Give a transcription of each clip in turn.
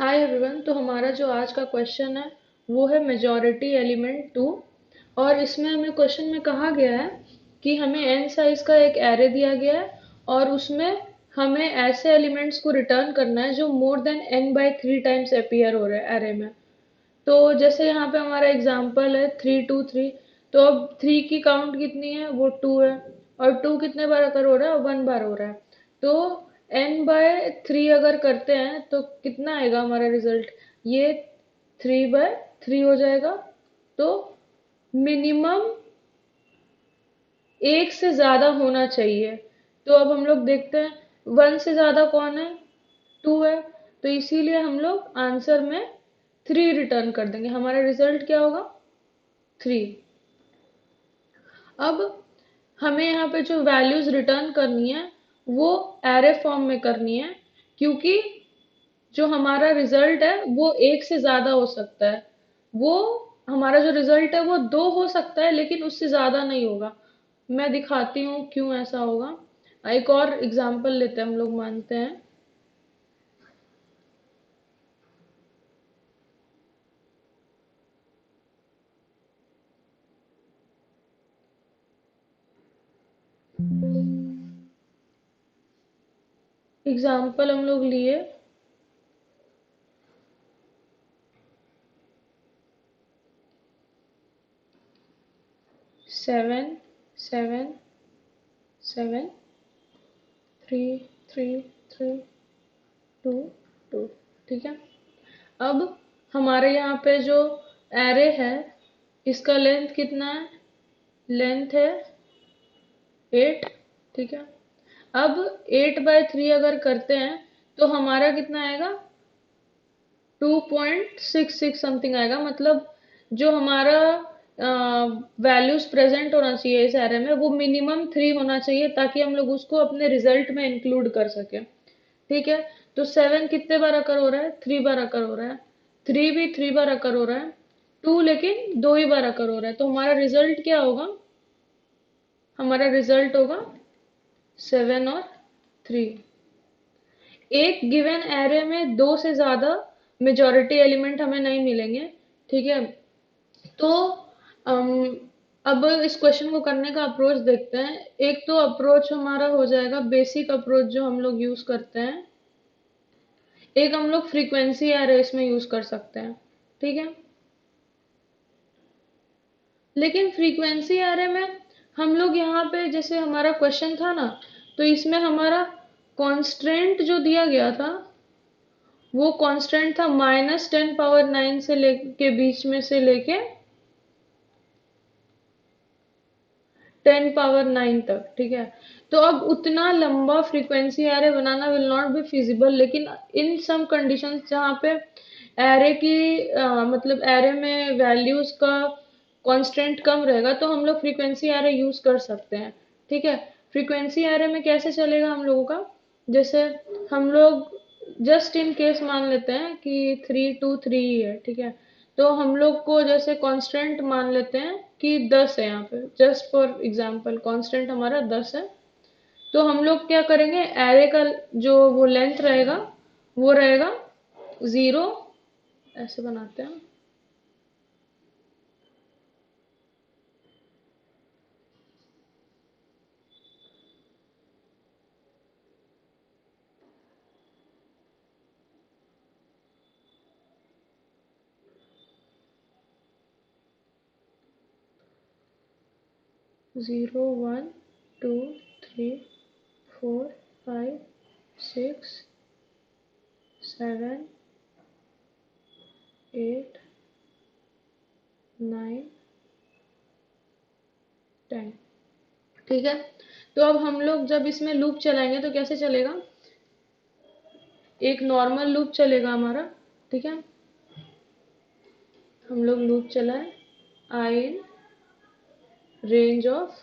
Hi everyone. तो हमारा जो आज का क्वेश्चन है वो है मेजॉरिटी एलिमेंट टू। और इसमें हमें क्वेश्चन में कहा गया है कि हमें एन साइज का एक एरे दिया गया है और उसमें हमें ऐसे एलिमेंट्स को रिटर्न करना है जो more than n/3 times appear हो रहे हैं एरे में। तो जैसे यहाँ पे हमारा एग्जांपल है 3 2 3। तो अब 3 की काउंट कितनी है, वो 2 है। और 2 कितने बार अगर हो रहा है, 1 बार हो रहा है। तो n/3 अगर करते हैं तो कितना आएगा हमारा रिजल्ट, ये 3/3 हो जाएगा। तो मिनिमम एक से ज्यादा होना चाहिए। तो अब हम लोग देखते हैं 1 से ज्यादा कौन है, 2 है। तो इसीलिए हम लोग आंसर में 3 रिटर्न कर देंगे, हमारा रिजल्ट क्या होगा, 3। अब हमें यहाँ पे जो वैल्यूज रिटर्न करनी है वो एरे फॉर्म में करनी है, क्योंकि जो हमारा रिजल्ट है वो एक से ज्यादा हो सकता है। वो हमारा जो रिजल्ट है वो 2 हो सकता है लेकिन उससे ज्यादा नहीं होगा। मैं दिखाती हूँ क्यों ऐसा होगा। एक और एग्जांपल लेते हैं, हम लोग मानते हैं एग्जांपल हम लोग लिए 7 7 7 3 3 3 2 2। ठीक है। अब हमारे यहाँ पे जो एरे है इसका लेंथ कितना है, लेंथ है 8। ठीक है। अब 8/3 अगर करते हैं तो हमारा कितना आएगा, 2.66 समथिंग आएगा। मतलब जो हमारा वैल्यूज प्रेजेंट होना चाहिए इस एरे में वो मिनिमम 3 होना चाहिए, ताकि हम लोग उसको अपने रिजल्ट में इंक्लूड कर सके। ठीक है। तो 7 कितने बार अकर हो रहा है, 3 बार अकर हो रहा है। 3 भी 3 बार अकर हो रहा है। 2 लेकिन 2 ही बार अकर हो रहा है। तो हमारा रिजल्ट क्या होगा, हमारा रिजल्ट होगा 7 और 3। एक गिवन एरे में दो से ज्यादा मेजॉरिटी एलिमेंट हमें नहीं मिलेंगे। ठीक है। तो अम, अब इस क्वेश्चन को करने का अप्रोच देखते हैं। एक तो अप्रोच हमारा हो जाएगा बेसिक अप्रोच जो हम लोग यूज करते हैं। एक हम लोग फ्रीक्वेंसी एरे इसमें यूज कर सकते हैं। ठीक है। लेकिन फ्रीक्वेंसी एरे में हम लोग यहाँ पे, जैसे हमारा क्वेश्चन था ना, तो इसमें हमारा कांस्टेंट जो दिया गया था वो कांस्टेंट था -10⁹ से लेके बीच में से लेके 10⁹ तक। ठीक है। तो अब उतना लंबा frequency array banana will not be feasible, लेकिन इन सम कंडीशंस जहाँ पे एरे की मतलब एरे में वैल्यूज का कांस्टेंट कम रहेगा तो हम लोग फ्रीक्वेंसी एरे यूज कर सकते हैं। ठीक है। फ्रीक्वेंसी एरे में कैसे चलेगा हम लोगों का, जैसे हम लोग जस्ट इन केस मान लेते हैं कि 3 2 3 ही है। ठीक है। तो हम लोग को जैसे कांस्टेंट मान लेते हैं कि 10 है, यहाँ पे जस्ट फॉर एग्जांपल कांस्टेंट हमारा 10 है। तो हम लोग क्या करेंगे, एरे का जो वो लेंथ रहेगा वो रहेगा 0। ऐसे बनाते हैं 0 1 2 3 4 5 6 7 8 9 10। ठीक है। तो अब हम लोग जब इसमें लूप चलाएंगे तो कैसे चलेगा, एक नॉर्मल लूप चलेगा हमारा। ठीक है। हम लोग लूप चलाए आई इन रेंज ऑफ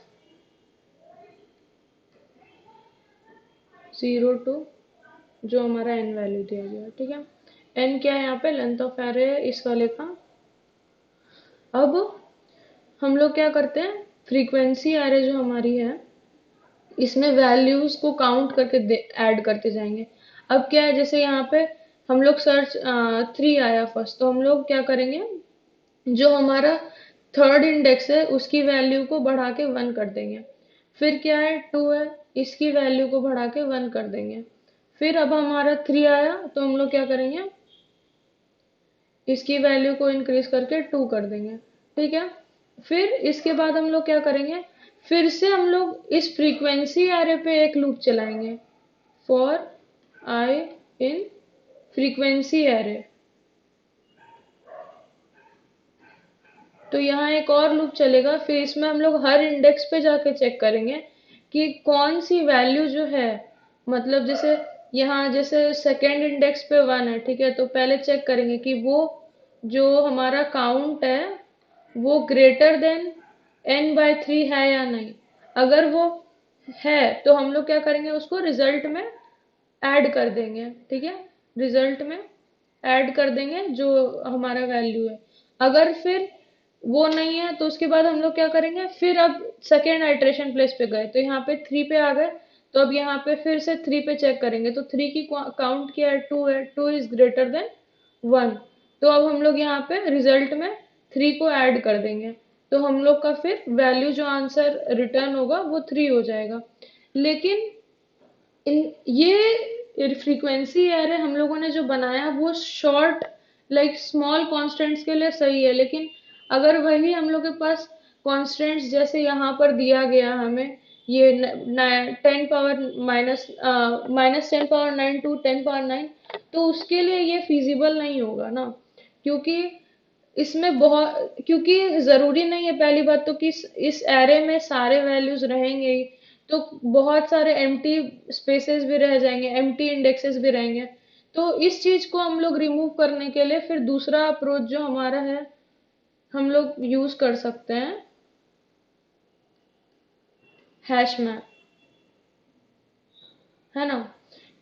0 to जो हमारा एन वैल्यू दिया गया है। ठीक है। एन क्या है, यहाँ पे लेंथ ऑफ एरे है इस वाले का। अब हम लोग क्या करते हैं, फ्रीक्वेंसी एरे जो हमारी है इसमें वैल्यूज को काउंट करके ऐड करते जाएंगे। अब क्या है, जैसे यहाँ पे हम लोग सर्च 3 आया फर्स्ट, तो हम लोग क्या करेंगे, जो हमारा थर्ड इंडेक्स है उसकी वैल्यू को बढ़ा के 1 कर देंगे। फिर क्या है, 2 है, इसकी वैल्यू को बढ़ा के 1 कर देंगे। फिर अब हमारा 3 आया तो हम लोग क्या करेंगे, इसकी वैल्यू को इंक्रीज करके 2 कर देंगे। ठीक है, फिर इसके बाद हम लोग क्या करेंगे, फिर से हम लोग इस फ्रीक्वेंसी एरे पे एक लूप चलाएंगे, for I in frequency array. तो यहाँ एक और लूप चलेगा, फिर इसमें हम लोग हर इंडेक्स पे जाके चेक करेंगे कि कौन सी वैल्यू जो है, मतलब जैसे यहाँ जैसे सेकेंड इंडेक्स पे 1 है, ठीक है, तो पहले चेक करेंगे कि वो जो हमारा काउंट है वो ग्रेटर देन n/3 है या नहीं। अगर वो है तो हम लोग क्या करेंगे, उसको रिजल्ट में ऐड कर देंगे। ठीक है, रिजल्ट में ऐड कर देंगे जो हमारा वैल्यू है। अगर फिर वो नहीं है तो उसके बाद हम लोग क्या करेंगे, फिर अब सेकेंड आइट्रेशन प्लेस पे गए तो यहाँ पे 3 पे आ गए, तो अब यहाँ पे फिर से 3 पे चेक करेंगे, तो 3 की काउंट क्या है, 2 है, 2 इज ग्रेटर देन 1। तो अब हम लोग यहाँ पे रिजल्ट में 3 को ऐड कर देंगे, तो हम लोग का फिर वैल्यू जो आंसर रिटर्न होगा वो 3 हो जाएगा। लेकिन इन ये फ्रीक्वेंसी एरे हम लोगों ने जो बनाया वो शॉर्ट लाइक स्मॉल कॉन्स्टेंट्स के लिए सही है, लेकिन अगर वही हम लोग के पास कॉन्स्टेंट्स जैसे यहाँ पर दिया गया हमें, ये 10⁻⁻⁹ टू 10⁻9, तो उसके लिए ये फिजिबल नहीं होगा ना, क्योंकि इसमें बहुत, क्योंकि जरूरी नहीं है पहली बात तो कि इस एरे में सारे वैल्यूज रहेंगे ही, तो बहुत सारे एम्प्टी स्पेसेस भी रह जाएंगे, एम्प्टी इंडेक्सेस भी रहेंगे। तो इस चीज को हम लोग रिमूव करने के लिए फिर दूसरा अप्रोच जो हमारा है हम लोग यूज कर सकते हैं, हैश मैप, है ना।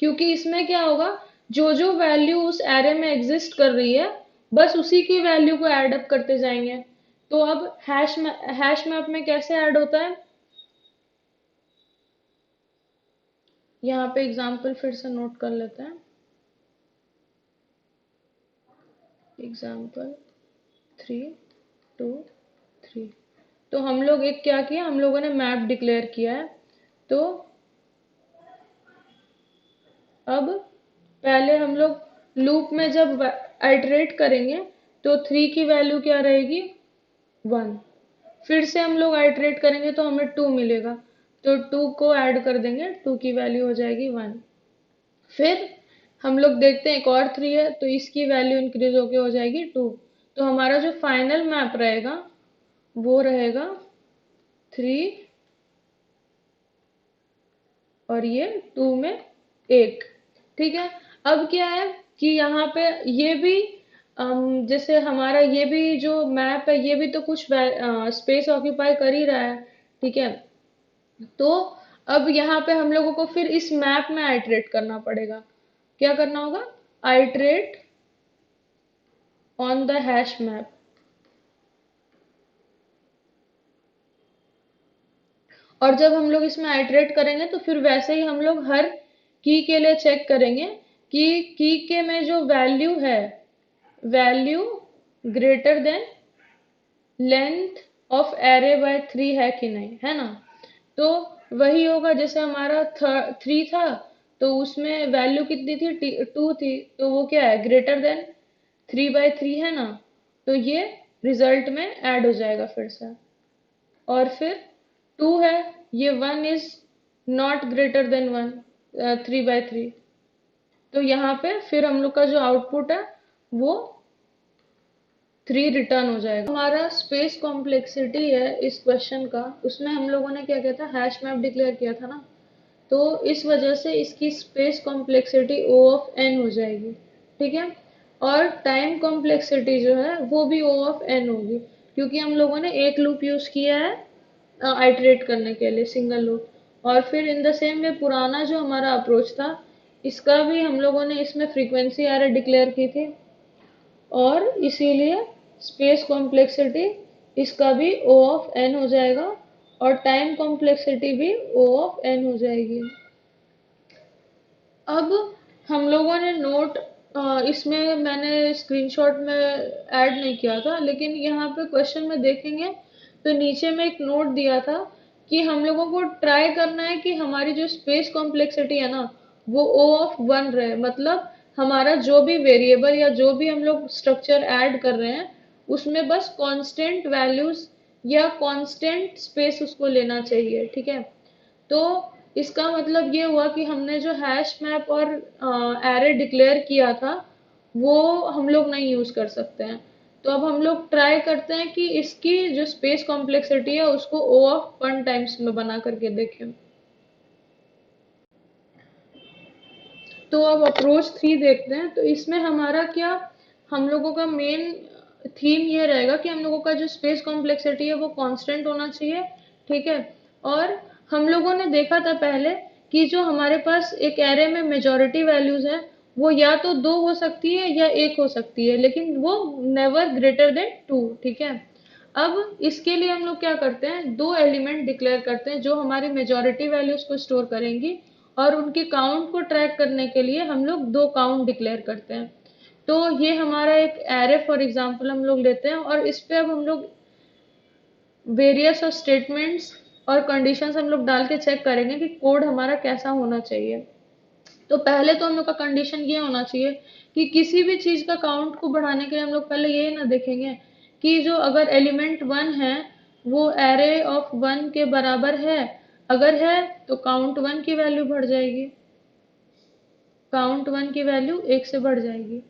क्योंकि इसमें क्या होगा, जो जो वैल्यू उस एरे में एग्जिस्ट कर रही है बस उसी की वैल्यू को ऐड अप करते जाएंगे। तो अब हैश मैप में कैसे ऐड होता है, यहाँ पे एग्जाम्पल फिर से नोट कर लेते हैं। एग्जाम्पल 3 2 3। तो हम लोग एक क्या किया, हम लोगों ने मैप डिक्लेयर किया है। तो अब पहले हम लोग लूप में जब आइटरेट करेंगे तो 3 की वैल्यू क्या रहेगी, 1। फिर से हम लोग आइटरेट करेंगे तो हमें 2 मिलेगा, तो 2 को ऐड कर देंगे, 2 की वैल्यू हो जाएगी 1। फिर हम लोग देखते हैं एक और 3 है तो इसकी वैल्यू इंक्रीज होके हो जाएगी 2। तो हमारा जो फाइनल मैप रहेगा वो रहेगा 3 और ये 2 में 1। ठीक है, अब क्या है कि यहाँ पे ये भी जैसे हमारा ये भी जो मैप है ये भी तो कुछ स्पेस ऑक्यूपाई कर ही रहा है। ठीक है, तो अब यहाँ पे हम लोगों को फिर इस मैप में आइटरेट करना पड़ेगा। क्या करना होगा, iterate on the hash map. और जब हम लोग इसमें आइटरेट करेंगे तो फिर वैसे ही हम लोग हर की के लिए चेक करेंगे कि की के में जो वैल्यू है, value greater than length of array by 3 है कि नहीं, है ना। तो वही होगा, जैसे हमारा 3 था तो उसमें वैल्यू कितनी थी, 2 थी, तो वो क्या है, ग्रेटर देन 3/3 है ना। तो ये रिजल्ट में ऐड हो जाएगा फिर से। और फिर 2 है, ये 1 इज नॉट ग्रेटर देन 1, 3/3। तो यहाँ पे फिर हम लोग का जो आउटपुट है वो 3 रिटर्न हो जाएगा। हमारा स्पेस कॉम्प्लेक्सिटी है इस क्वेश्चन का, उसमें हम लोगों ने क्या किया था, हैश मैप डिक्लेयर किया था ना, तो इस वजह से इसकी space complexity O of n हो जाएगी। ठीक है, और टाइम कॉम्प्लेक्सिटी जो है वो भी O ऑफ n होगी, क्योंकि हम लोगों ने एक लूप यूज किया है आइटरेट करने के लिए, सिंगल लूप। और फिर इन द सेम वे पुराना जो हमारा अप्रोच था इसका भी हम लोगों ने इसमें फ्रीक्वेंसी एरे डिक्लेयर की थी, और इसीलिए स्पेस कॉम्प्लेक्सिटी इसका भी O ऑफ n हो जाएगा, और टाइम कॉम्प्लेक्सिटी भी O ऑफ n हो जाएगी। अब हम लोगों ने नोट इसमें मैंने स्क्रीनशॉट में ऐड नहीं किया था, लेकिन यहाँ पे क्वेश्चन में देखेंगे तो नीचे में एक नोट दिया था कि हम लोगों को ट्राई करना है कि हमारी जो स्पेस कॉम्प्लेक्सिटी है ना, वो O ऑफ 1 रहे। मतलब हमारा जो भी वेरिएबल या जो भी हम लोग स्ट्रक्चर ऐड कर रहे हैं, उसमें बस कांस्टेंट वैल्यूज या कांस्टेंट स्पेस उसको लेना चाहिए, ठीक है। तो इसका मतलब ये हुआ कि हमने जो हैश मैप और एरे डिक्लेयर किया था, वो हम लोग नहीं यूज कर सकते हैं। तो अब हम लोग ट्राई करते हैं कि इसकी जो स्पेस कॉम्प्लेक्सिटी है उसको O ऑफ 1 टाइम्स में बना करके देखें। तो अब अप्रोच 3 देखते हैं। तो इसमें हमारा क्या, हम लोगों का मेन थीम ये रहेगा कि हम लोगों का जो स्पेस कॉम्प्लेक्सिटी है वो कांस्टेंट होना चाहिए, ठीक है। और हम लोगों ने देखा था पहले कि जो हमारे पास एक एरे में मेजॉरिटी वैल्यूज है, वो या तो 2 हो सकती है या 1 हो सकती है, लेकिन वो नेवर ग्रेटर देन 2, ठीक है। अब इसके लिए हम लोग क्या करते हैं, दो एलिमेंट डिक्लेयर करते हैं जो हमारी मेजॉरिटी वैल्यूज को स्टोर करेंगी, और उनकी काउंट को ट्रैक करने के लिए हम लोग दो काउंट डिक्लेयर करते हैं। तो ये हमारा एक एरे फॉर एग्जांपल हम लोग लेते हैं, और इस पे अब हम लोग वेरियस और स्टेटमेंट्स और कंडीशंस हम लोग डाल के चेक करेंगे कि कोड हमारा कैसा होना चाहिए। तो पहले तो हम लोग का कंडीशन ये होना चाहिए कि किसी भी चीज का काउंट को बढ़ाने के लिए हम लोग पहले ये ना देखेंगे कि जो अगर एलिमेंट 1 है वो एरे ऑफ 1 के बराबर है। अगर है तो काउंट 1 की वैल्यू बढ़ जाएगी, काउंट 1 की वैल्यू 1 से बढ़ जाएगी।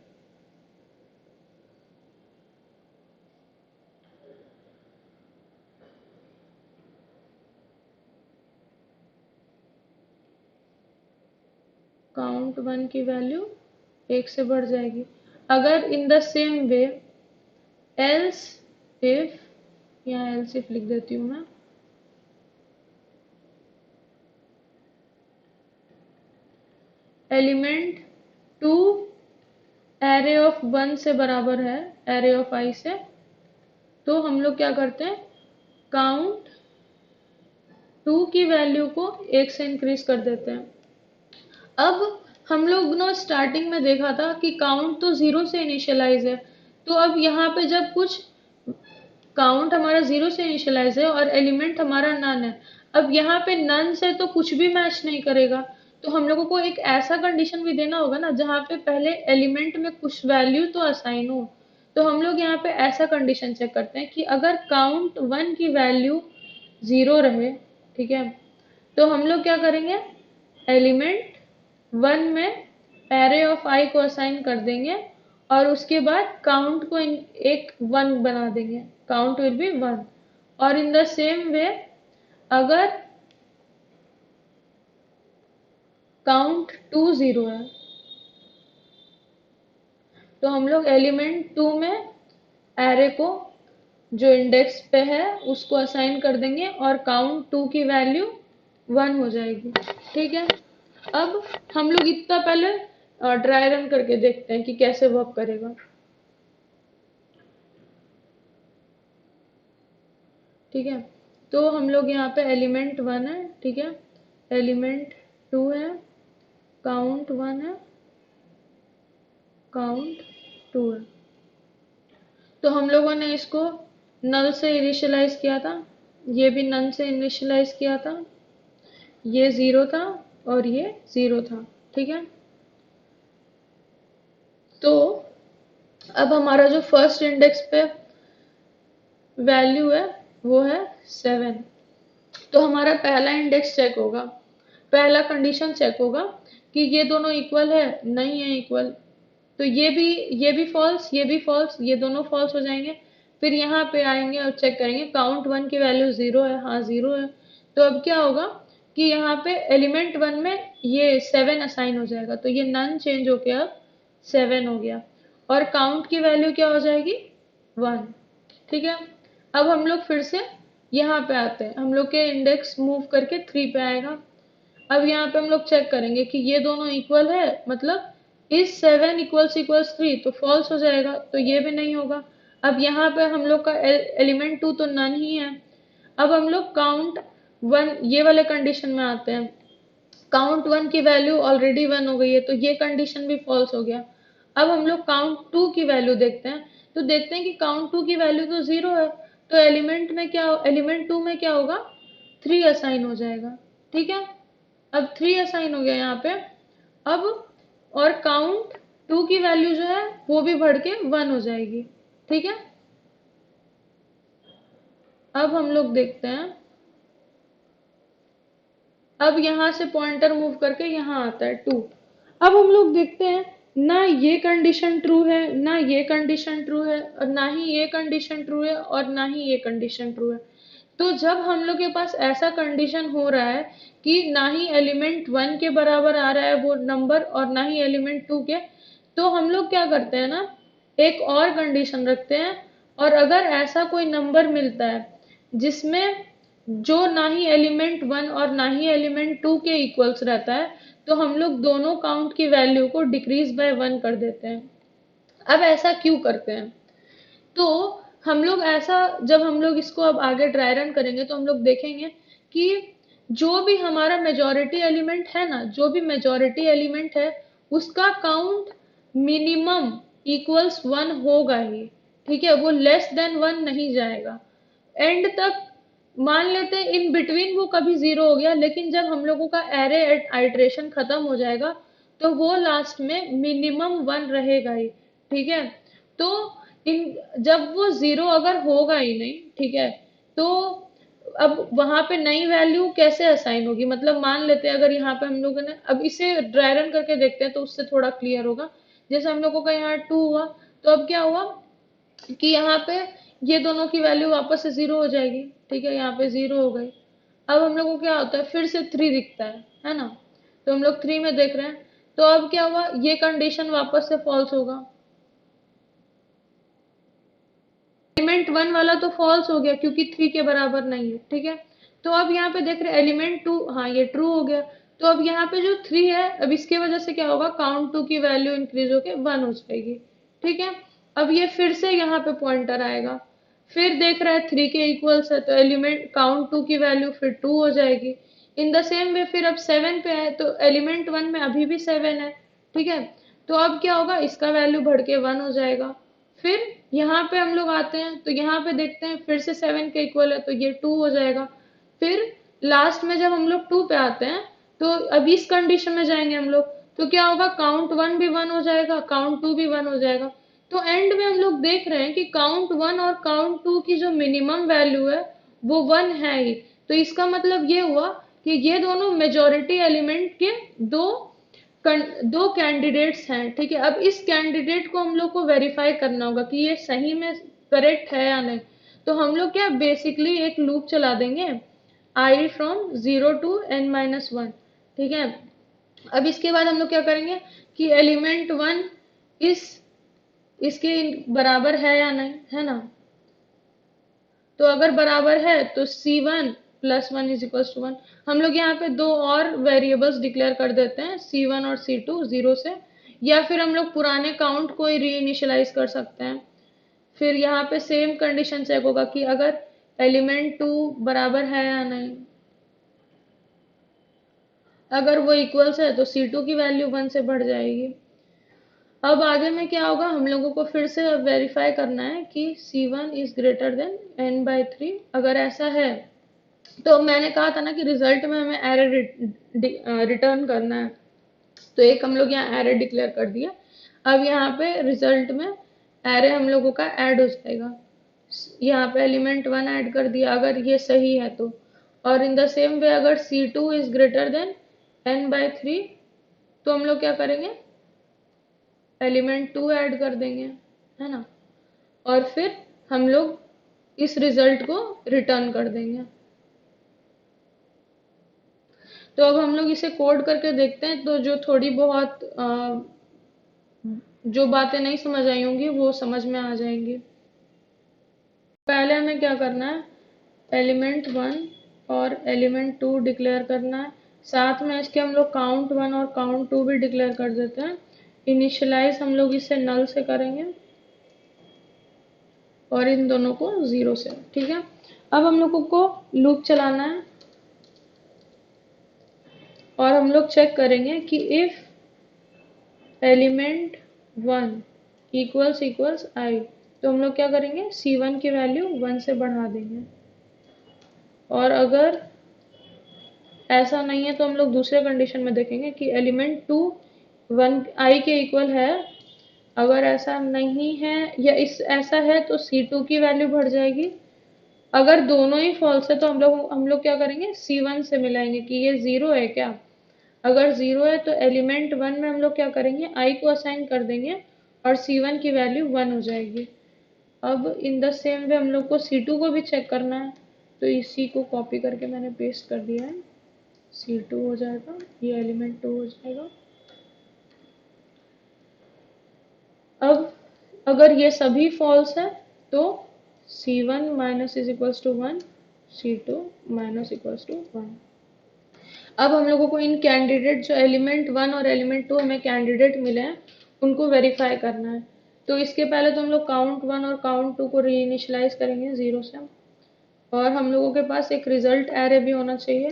काउंट 1 की वैल्यू 1 से बढ़ जाएगी। अगर in the same way else if, यहाँ एल्स इफ लिख देती हूँ मैं, एलिमेंट 2 एरे ऑफ 1 से बराबर है एरे ऑफ I से, तो हम लोग क्या करते हैं, काउंट 2 की वैल्यू को 1 से इंक्रीज कर देते हैं। अब हम लोग ना स्टार्टिंग में देखा था कि काउंट तो 0 से इनिशियलाइज है। तो अब यहाँ पे जब कुछ काउंट हमारा 0 से इनिशियलाइज है और एलिमेंट हमारा नन है, अब यहाँ पे नन से तो कुछ भी मैच नहीं करेगा। तो हम लोगों को एक ऐसा कंडीशन भी देना होगा ना जहाँ पे पहले एलिमेंट में कुछ वैल्यू तो असाइन हो। तो हम लोग यहाँ पे ऐसा कंडीशन चेक करते हैं कि अगर काउंट 1 की वैल्यू 0 रहे, ठीक है, तो हम लोग क्या करेंगे, एलिमेंट 1 में एरे ऑफ I को असाइन कर देंगे, और उसके बाद काउंट को एक 1 बना देंगे, काउंट विल बी 1। और इन द सेम वे अगर काउंट 2 0 है, तो हम लोग एलिमेंट 2 में एरे को जो इंडेक्स पे है उसको असाइन कर देंगे, और काउंट 2 की वैल्यू 1 हो जाएगी, ठीक है। अब हम लोग इतना पहले ड्राई रन करके देखते हैं कि कैसे वर्क करेगा, ठीक है। तो हम लोग यहाँ पे एलिमेंट 1 है, ठीक है, एलिमेंट 2 है, काउंट 1 है, काउंट 2 है। तो हम लोगों ने इसको नल से इनिशियलाइज किया था, ये भी नल से इनिशियलाइज किया था, ये 0 था और ये 0 था, ठीक है। तो अब हमारा जो फर्स्ट इंडेक्स पे वैल्यू है वो है 7। तो हमारा पहला इंडेक्स चेक होगा, पहला कंडीशन चेक होगा कि ये दोनों इक्वल है, नहीं है इक्वल, तो ये भी फॉल्स, ये भी फॉल्स, ये दोनों फॉल्स हो जाएंगे। फिर यहाँ पे आएंगे और चेक करेंगे काउंट 1 की वैल्यू 0 है, हाँ 0 है। तो अब क्या होगा कि यहाँ पे एलिमेंट 1 में ये 7 असाइन हो जाएगा, तो ये नन चेंज होके अब 7 हो गया, और काउंट की वैल्यू क्या हो जाएगी, 1, ठीक है। अब हम लोग फिर से यहाँ पे आते हैं, हम लोग के इंडेक्स मूव करके 3 पे आएगा। अब यहाँ पे हम लोग चेक करेंगे कि ये दोनों इक्वल है, मतलब इस 7 इक्वल्स इक्वल्स 3, तो फॉल्स हो जाएगा, तो ये भी नहीं होगा। अब यहाँ पे हम लोग का एलिमेंट 2 तो नन ही है। अब हम लोग काउंट 1 ये वाले कंडीशन में आते हैं, काउंट 1 की वैल्यू ऑलरेडी 1 हो गई है, तो ये कंडीशन भी फॉल्स हो गया। अब हम लोग काउंट टू की वैल्यू देखते हैं, तो देखते हैं कि काउंट टू की वैल्यू तो 0 है, तो एलिमेंट टू में क्या होगा, 3 असाइन हो जाएगा। ठीक है, अब 3 असाइन हो गया यहाँ पे। अब और काउंट टू की वैल्यू जो है वो भी बढ़ के 1 हो जाएगी। ठीक है, अब हम लोग देखते हैं, अब यहां से पॉइंटर मूव करके यहाँ आता है 2। अब हम लोग देखते हैं, ना ये कंडीशन ट्रू है, ना ये कंडीशन ट्रू है, और ना ही ये कंडीशन ट्रू है, और ना ही ये कंडीशन ट्रू है। तो जब हम लोग के पास ऐसा कंडीशन हो रहा है कि ना ही एलिमेंट 1 के बराबर आ रहा है वो नंबर, और ना ही एलिमेंट 2 के, तो हम लोग क्या करते हैं ना, एक और कंडीशन रखते हैं। और अगर ऐसा कोई नंबर मिलता है जिसमें जो ना ही एलिमेंट 1 और ना ही एलिमेंट 2 के इक्वल्स रहता है, तो हम लोग दोनों काउंट की वैल्यू को डिक्रीज बाय 1 कर देते हैं। अब ऐसा क्यों करते हैं, तो हम लोग ऐसा, जब हम लोग इसको अब आगे ड्राई रन करेंगे तो हम लोग देखेंगे कि जो भी हमारा मेजॉरिटी एलिमेंट है ना, जो भी मेजॉरिटी एलिमेंट है उसका काउंट मिनिमम इक्वल्स 1 होगा ही। ठीक है, वो लेस देन 1 नहीं जाएगा एंड तक। मान लेते हैं इन बिटवीन वो कभी 0 हो गया, लेकिन जब हम लोगों का एरे आइट्रेशन खत्म हो जाएगा तो वो लास्ट में मिनिमम 1 रहेगा ही। ठीक है, तो इन जब वो 0 अगर होगा ही नहीं, ठीक है, तो अब वहां पे नई वैल्यू कैसे असाइन होगी, मतलब मान लेते हैं अगर यहाँ पे हम लोगों ने, अब इसे ड्राई रन करके देखते हैं तो उससे थोड़ा क्लियर होगा। जैसे हम लोगों का यहाँ 2 हुआ, तो अब क्या हुआ कि यहाँ पे ये दोनों की वैल्यू वापस से 0 हो जाएगी। ठीक है, यहाँ पे 0 हो गई। अब हम लोग को क्या होता है, फिर से 3 दिखता है ना, तो हम लोग 3 में देख रहे हैं। तो अब क्या हुआ, ये कंडीशन वापस से फॉल्स होगा, एलिमेंट 1 वाला तो फॉल्स हो गया क्योंकि 3 के बराबर नहीं है। ठीक है, तो अब यहाँ पे देख रहे हैं एलिमेंट 2, हाँ ये ट्रू हो गया। तो अब यहाँ पे जो 3 है, अब इसके वजह से क्या होगा, काउंट 2 की वैल्यू इंक्रीज होके 1 हो जाएगी। ठीक है, अब ये फिर से यहाँ पे पॉइंटर आएगा, फिर देख रहा है 3 के इक्वल्स है, तो एलिमेंट काउंट 2 की वैल्यू फिर 2 हो जाएगी। इन द सेम वे फिर अब 7 पे है, तो एलिमेंट 1 में अभी भी 7 है। ठीक है, तो अब क्या होगा, इसका वैल्यू बढ़ के 1 हो जाएगा। फिर यहाँ पे हम लोग आते हैं तो यहाँ पे देखते हैं फिर से 7 के इक्वल है, तो ये 2 हो जाएगा। फिर लास्ट में जब हम लोग 2 पे आते हैं, तो अब इस कंडीशन में जाएंगे हम लोग, तो क्या होगा, काउंट 1 भी 1 हो जाएगा, काउंट 2 भी 1 हो जाएगा। तो एंड में हम लोग देख रहे हैं कि काउंट 1 और काउंट 2 की जो मिनिमम वैल्यू है वो 1 है ही। तो इसका मतलब ये हुआ कि ये दोनों मेजोरिटी एलिमेंट के दो दो कैंडिडेट्स हैं। ठीक है, अब इस कैंडिडेट को हम लोग को वेरीफाई करना होगा कि ये सही में करेक्ट है या नहीं। तो हम लोग क्या बेसिकली एक लूप चला देंगे, आई फ्रॉम 0 to n-1। ठीक है, अब इसके बाद हम लोग क्या करेंगे कि एलिमेंट 1 इस इसके बराबर है या नहीं, है ना। तो अगर बराबर है तो C1 plus 1 is equal to 1। हम लोग यहाँ पे दो और वेरिएबल्स डिक्लेयर कर देते हैं, C1 और C2 0 से, या फिर हम लोग पुराने काउंट को ही रीइनिशियलाइज कर सकते हैं। फिर यहाँ पे सेम कंडीशन चेक होगा कि अगर एलिमेंट 2 बराबर है या नहीं, अगर वो इक्वल्स है तो C2 की वैल्यू 1 से बढ़ जाएगी। अब आगे में क्या होगा, हम लोगों को फिर से वेरीफाई करना है कि C1 is greater than n/3। अगर ऐसा है तो मैंने कहा था ना कि रिजल्ट में हमें एरर रिटर्न करना है, तो एक हम लोग यहाँ एरर डिक्लेयर कर दिया। अब यहाँ पे रिजल्ट में एरे हम लोगों का ऐड हो जाएगा, यहाँ पे एलिमेंट 1 ऐड कर दिया अगर ये सही है तो। और इन द सेम वे अगर C2 is greater than n/3, तो हम लोग क्या करेंगे, एलिमेंट 2 ऐड कर देंगे, है ना, और फिर हम लोग इस रिजल्ट को रिटर्न कर देंगे। तो अब हम लोग इसे कोड करके देखते हैं, तो जो थोड़ी बहुत जो बातें नहीं समझ आई होंगी वो समझ में आ जाएंगी। पहले हमें क्या करना है, एलिमेंट 1 और एलिमेंट 2 डिक्लेयर करना है, साथ में इसके हम लोग काउंट 1 और काउंट 2 भी डिक्लेयर कर देते हैं। इनिशियलाइज हम लोग इसे नल से करेंगे और इन दोनों को 0 से। ठीक है, अब हम लोगों को लूप चलाना है और हम लोग चेक करेंगे कि if element 1 equals equals I, तो हम लोग क्या करेंगे, C1 की वैल्यू 1 से बढ़ा देंगे। और अगर ऐसा नहीं है तो हम लोग दूसरे कंडीशन में देखेंगे कि एलिमेंट 2 1 आई के इक्वल है। अगर ऐसा नहीं है या इस ऐसा है तो C2 की वैल्यू बढ़ जाएगी। अगर दोनों ही फॉल्स है तो हम लोग क्या करेंगे, C1 से मिलाएंगे कि ये जीरो है क्या। अगर जीरो है तो एलिमेंट 1 में हम लोग क्या करेंगे, आई को असाइन कर देंगे और C1 की वैल्यू 1 हो जाएगी। अब इन द सेम वे हम लोग को C2 को भी चेक करना है, तो इसी को कॉपी करके मैंने पेस्ट कर दिया है। C2 हो जाएगा, ये एलिमेंट 2 हो जाएगा। अब अगर ये सभी फॉल्स है तो C1 minus is equals to 1, C2 minus equals to 1। अब हम लोगों को इन कैंडिडेट जो एलिमेंट 1 और एलिमेंट 2 हमें कैंडिडेट मिले हैं उनको वेरीफाई करना है। तो इसके पहले तो हम लोग काउंट 1 और काउंट 2 को रीइनिशियलाइज करेंगे 0 से। और हम लोगों के पास एक रिजल्ट एरे भी होना चाहिए,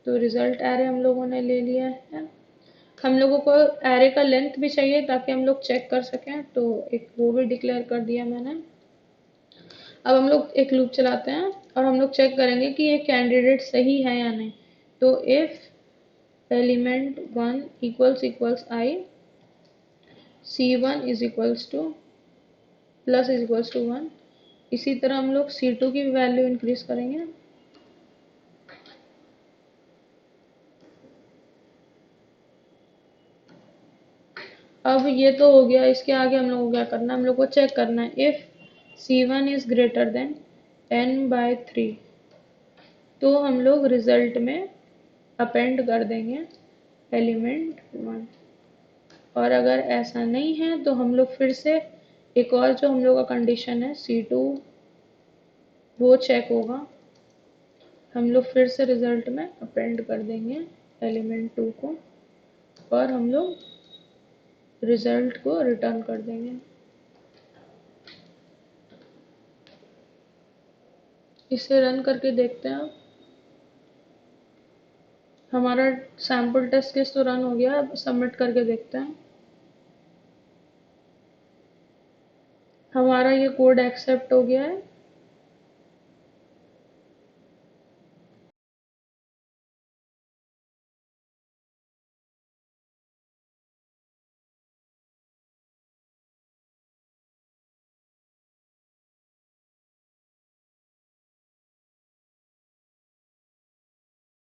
तो रिजल्ट एरे हम लोगों ने ले लिया है। हम लोगों को एरे का लेंथ भी चाहिए ताकि हम लोग चेक कर सकें, तो एक वो भी डिक्लेयर कर दिया मैंने। अब हम लोग एक लूप चलाते हैं और हम लोग चेक करेंगे कि ये कैंडिडेट सही है या नहीं। तो if element 1 equals i, C1 is equals to plus is equals to 1। इसी तरह हम लोग C2 की वैल्यू इंक्रीज करेंगे। अब ये तो हो गया, इसके आगे हम लोग को क्या करना है, हम लोग को चेक करना है if C1 is greater than n/3, तो हम लोग रिजल्ट में अपेंड कर देंगे एलिमेंट 1। और अगर ऐसा नहीं है तो हम लोग फिर से एक और जो हम लोग का कंडीशन है C2 वो चेक होगा। हम लोग फिर से रिजल्ट में अपेंड कर देंगे एलिमेंट 2 को और हम लोग रिजल्ट को रिटर्न कर देंगे। इसे रन करके देखते हैं। अब हमारा सैम्पल टेस्ट केस तो रन हो गया, अब सबमिट करके देखते हैं। हमारा ये कोड एक्सेप्ट हो गया है।